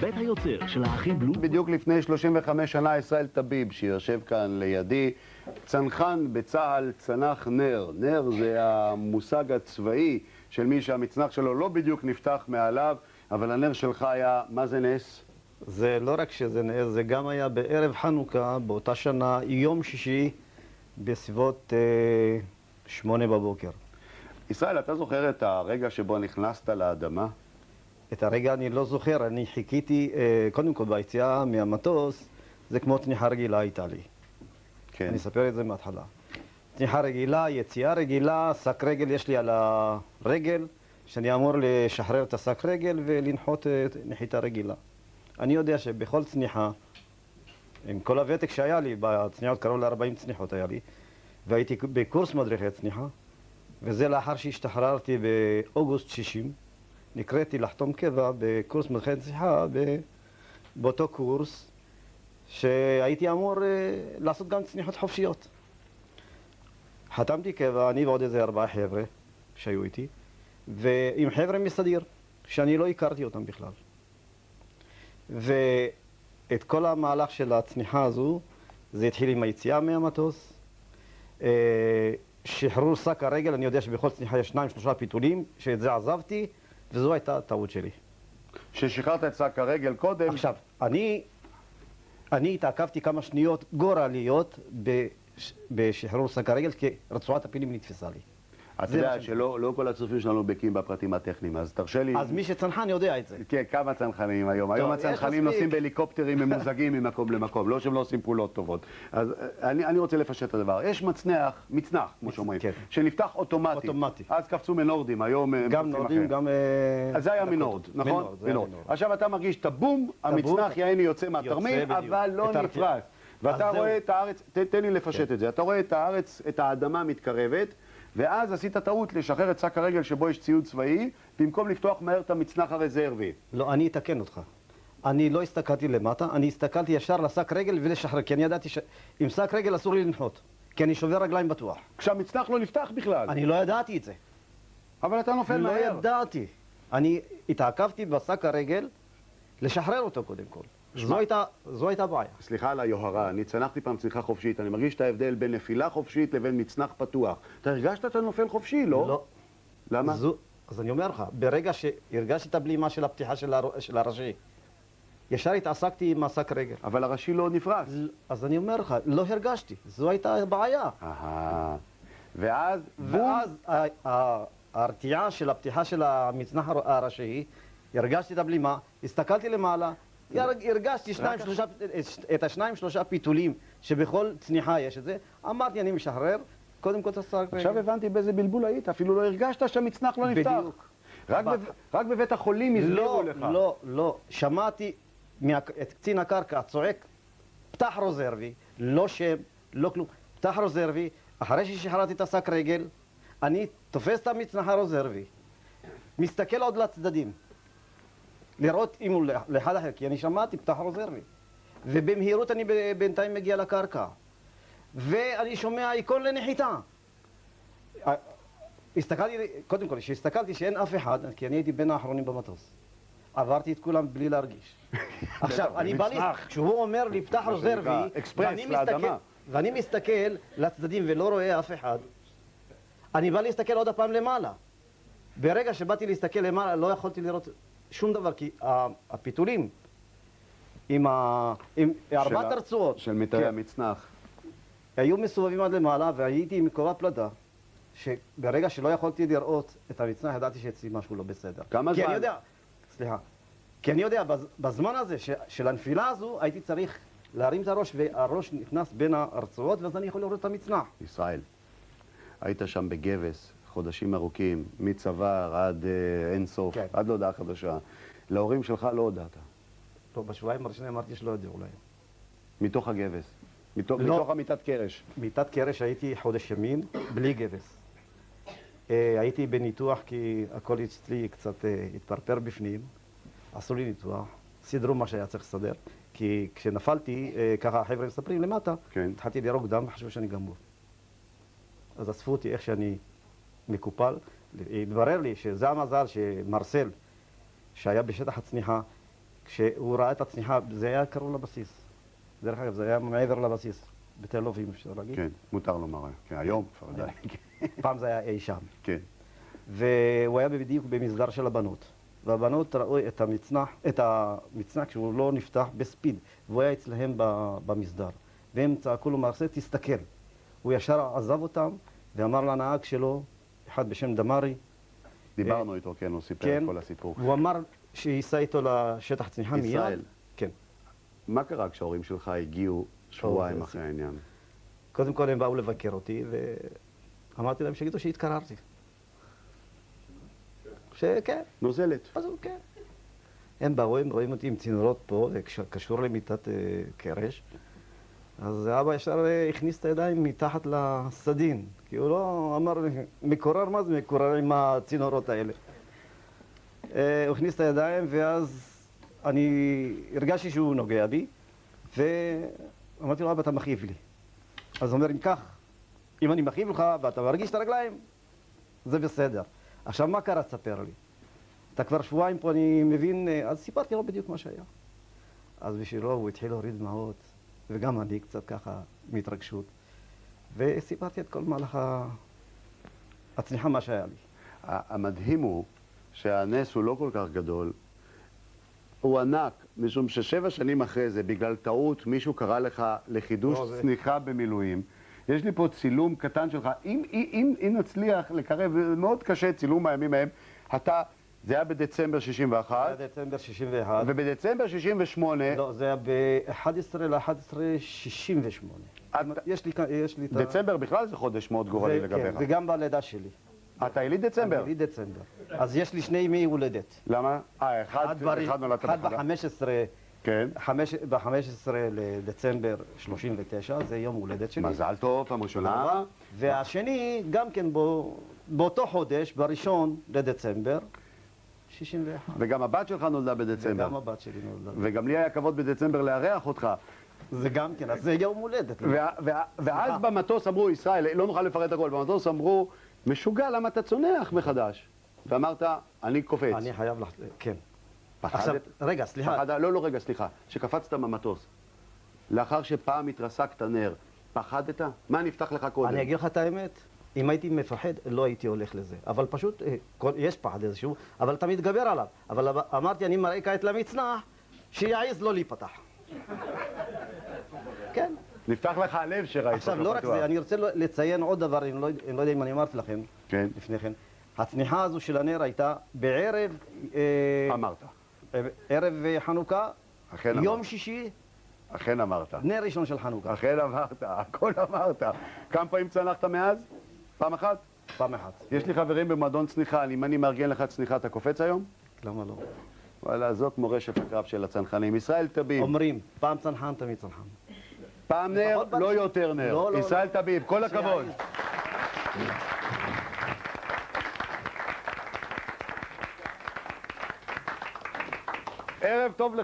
בית היוצר של האחים בלום. בדיוק לפני 35 שנה ישראל טביב, שיושב כאן לידי, צנחן בצה"ל, צנח נר. נר זה המושג הצבאי של מי שהמצנח שלו לא בדיוק נפתח מעליו, אבל הנר שלך היה, מה זה נס? זה לא רק שזה נס, זה גם היה בערב חנוכה, באותה שנה, יום שישי, בסביבות 8 בבוקר. ישראל, אתה זוכר את הרגע שבו נכנסת לאדמה? את הרגע אני לא זוכר, אני חיכיתי, קודם כל ביציאה מהמטוס, זה כמו תניחה רגילה הייתה לי. כן. אני אספר את זה מההתחלה. תניחה רגילה, יציאה רגילה, שק רגל יש לי על הרגל, שאני אמור לשחרר את השק רגל ולנחות נחיתה רגילה. אני יודע שבכל צניחה, עם כל הוותק שהיה לי, בצניחות קרוב ל-40 צניחות היה לי, והייתי בקורס מדריכי צניחה, וזה לאחר שהשתחררתי באוגוסט 60, נקראתי לחתום קבע בקורס מדריכי צניחה, באותו קורס, שהייתי אמור לעשות גם צניחות חופשיות. חתמתי קבע, אני ועוד איזה 4 חבר'ה שהיו איתי, ועם חבר'ה מסדיר, שאני לא הכרתי אותם בכלל. ואת כל המהלך של הצניחה הזו, זה התחיל עם היציאה מהמטוס, שחרור שק הרגל, אני יודע שבכל צניחה יש 2-3 פיתולים, שאת זה עזבתי, וזו הייתה הטעות שלי. ששחררת את שק הרגל קודם... עכשיו, אני התעכבתי כמה שניות גורליות בשחרור שק הרגל, כי רצועת הפילים נתפסה לי. אתה יודע שלא כל הצופים שלנו בקיאים בפרטים הטכניים, אז תרשה לי... אז מי שצנחן יודע את זה. כן, כמה צנחנים היום. היום הצנחנים נוסעים בהליקופטרים ממוזגים ממקום למקום, לא שהם לא עושים פעולות טובות. אז אני רוצה לפשט את הדבר. יש מצנח, כמו שאומרים, שנפתח אוטומטי. אז קפצו מנורדים, היום... גם נורדים, גם... אז זה היה מנורד, נכון? מנורד. עכשיו אתה מרגיש את הבום, המצנח יעני יוצא מהתרמיל, אבל לא נפרץ. ואתה רואה את הארץ, תן לי לפשט את זה, אתה רואה את הארץ, את האדמה מתקרבת, ואז עשית טעות לשחרר את שק הרגל שבו יש ציוד צבאי, במקום לפתוח מהר את המצנח הרזרבי. לא, אני אתקן אותך. אני לא הסתכלתי למטה, אני הסתכלתי ישר לשק רגל ולשחרר, כי אני ידעתי שעם שק רגל אסור לי לנחות, כי אני שובר רגליים בטוח. כשהמצנח לא נפתח בכלל. אני לא ידעתי את זה. אבל אתה נופל מהר. לא ידעתי. אני התעכבתי בשק הרגל לשחרר אותו קודם כל. זו הייתה בעיה. סליחה על היוהרה, אני צנחתי פעם צניחה חופשית, אני מרגיש את ההבדל בין נפילה חופשית לבין מצנח פתוח. אתה הרגשת שאתה נופל חופשי, לא? לא. למה? אז אני אומר לך, ברגע שהרגשתי את הבלימה של הפתיחה של הראשי, ישר התעסקתי עם השק רגל. אבל הראשי לא נפרץ. אז אני אומר לך, לא הרגשתי, זו הייתה הבעיה. ואז ההרתיעה של הפתיחה של המצנח הראשי, הרגשתי את הבלימה, הסתכלתי למעלה, הרגשתי את 2-3 פיתולים שבכל צניחה יש את זה, אמרתי אני משחרר, קודם כל תסתכל רגע. עכשיו הבנתי באיזה בלבול היית, אפילו לא הרגשת שהמצנח לא נפתח. בדיוק. רק בבית החולים הסבירו לך. לא, שמעתי את קצין הקרקע צועק, פתח רזרבי, לא שם, לא כלום, פתח רזרבי, אחרי ששחררתי את השק רגל, אני תופס את המצנח הרזרבי, מסתכל עוד לצדדים. לראות אם הוא לאחד אחר, כי אני שמעתי פתח רזרבי. ובמהירות אני בינתיים מגיע לקרקע. ואני שומע איקון לנחיתה. קודם כל, כשהסתכלתי שאין אף אחד, כי אני הייתי בין האחרונים במטוס. עברתי את כולם בלי להרגיש. עכשיו, אני בא לי, כשהוא אומר לי פתח רזרבי, ואני מסתכל לצדדים ולא רואה אף אחד, אני בא להסתכל עוד הפעם למעלה. ברגע שבאתי להסתכל למעלה, לא יכולתי לראות שום דבר, כי הפיתולים עם 4 הרצועות של מיטבי המצנח היו מסובבים עד למעלה, והייתי עם כובע פלדה, שברגע שלא יכולתי לראות את המצנח, ידעתי שאצלי משהו לא בסדר. כמה זמן? כי אני יודע, בזמן הזה של הנפילה הזו, הייתי צריך להרים את הראש, והראש נכנס בין הרצועות, ואז אני יכול לראות את המצנח. ישראל, היית שם בגבס חודשים ארוכים, מצוואר עד אינסוף, כן. עד להודעה חדשה. להורים שלך לא הודעת. לא, בשבועיים הראשונים אמרתי שלא יודעו להם. מתוך הגבס? מתוך המיטת קרש? מיטת קרש הייתי חודש ימים, בלי גבס. הייתי בניתוח כי הכל אצלי קצת התפרפר בפנים. עשו לי ניתוח, סידרו מה שהיה צריך לסדר. כי כשנפלתי, ככה החבר'ה מספרים למטה, כן. התחלתי לירוק דם וחשבו שאני גמור. אז אספו אותי איך שאני מקופל. התברר לי שזה המזל שמרסל, שהיה בשטח הצניחה, כשהוא ראה את הצניחה, זה היה קרוב לבסיס. דרך אגב, זה היה מעבר לבסיס, בתל אביב, אפשר להגיד. כן, מותר לומר, כן, היום כבר די. פעם זה היה אי שם. כן. והוא היה בדיוק במסדר של הבנות. והבנות ראו את המצנח כשהוא לא נפתח בספיד, והוא היה אצלהם במסדר. והם צעקו לו מרסה, תסתכל. הוא ישר עזב אותם ואמר לנהג שלו, אחד בשם דמרי. דיברנו איתו, כן, הוא סיפר את כל הסיפור. הוא אמר שייסע איתו לשטח צניחה מיד. ישראל. כן. מה קרה כשההורים שלך הגיעו שבועיים אחרי העניין? קודם כל הם באו לבקר אותי, ואמרתי להם שיגידו שהתקררתי. שכן. נוזלת. אז הוא כן. הם באו, הם רואים אותי עם צינורות פה, קשור למיטת קרש. אז אבא ישר הכניס את הידיים מתחת לסדין, כי הוא לא אמר, מקורר, מה זה מקורר עם הצינורות האלה? הוא הכניס את הידיים, ואז אני הרגשתי שהוא נוגע בי, ואמרתי לו, אבא, אתה מכאיב לי. אז הוא אומר, אם כך, אם אני מכאיב לך ואתה מרגיש את הרגליים, זה בסדר. עכשיו, מה קרה? תספר לי. אתה כבר שבועיים פה, אני מבין, אז סיפרתי לו בדיוק מה שהיה. אז בשבילו הוא התחיל להוריד דמעות, וגם אני קצת ככה מהתרגשות, וסיפרתי את כל מהלך הצניחה מה שהיה לי. המדהים הוא שהנס הוא לא כל כך גדול, הוא ענק, משום ש7 שנים אחרי זה, בגלל טעות, מישהו קרא לך לחידוש צניחה במילואים. יש לי פה צילום קטן שלך, אם נצליח לקרב, מאוד קשה צילום מהימים ההם, אתה, זה היה בדצמבר 61. זה היה דצמבר 61. ובדצמבר 68... לא, זה היה ב-11/11/68. יש לי את ה... דצמבר בכלל זה חודש מאוד גורלי לגביך. כן, וגם בלידה שלי. אתה יליד דצמבר? אני יליד דצמבר. אז יש לי 2 ימי הולדת. למה? אחד נולדת אחד בחדה. ב-15... כן. ב-15 לדצמבר 39, זה יום הולדת שלי. מזל טוב, פעם ראשונה. והשני, גם כן באותו חודש, ב1 לדצמבר, 61. וגם הבת שלך נולדה בדצמבר. וגם הבת שלי נולדה. וגם לי היה כבוד בדצמבר לארח אותך. זה גם כן, אז זה יום הולדת. ואז במטוס אמרו, ישראל, לא נוכל לפרט הכל, במטוס אמרו, משוגע, למה אתה צונח מחדש? ואמרת, אני קופץ. אני חייב לך, כן. פחדת? עכשיו, רגע, סליחה. לא, רגע, סליחה. שקפצת במטוס, לאחר שפעם התרסקת נר, פחדת? מה נפתח לך קודם? אני אגיד לך את האמת, אם הייתי מפחד, לא הייתי הולך לזה. אבל פשוט, יש פחד איזשהו, אבל אתה מתגבר עליו. אבל אמרתי, אני מראה כעת למצנח, שיעז לא להיפתח. כן. נפתח לך הלב שראית. עכשיו, לא רק זה, אני רוצה לציין עוד דבר, אני לא יודע אם אני אמרתי לכם, כן. לפני כן. הצניחה הזו של הנר הייתה בערב... אמרת. ערב חנוכה, אכן אמרת. יום שישי, אכן אמרת. נר ראשון של חנוכה. אכן אמרת, הכל אמרת. כמה פעמים צנחת מאז? פעם אחת? פעם אחת. יש לי חברים במועדון צניחה, אם אני מארגן לך צניחה, אתה קופץ היום? למה לא? וואלה, זאת מורשת הקרב של הצנחנים. ישראל טביב. אומרים, פעם צנחן, תמיד צנחן. פעם נר, לא יותר נר. לא, לא, ישראל טביב, כל הכבוד. ערב טוב לך.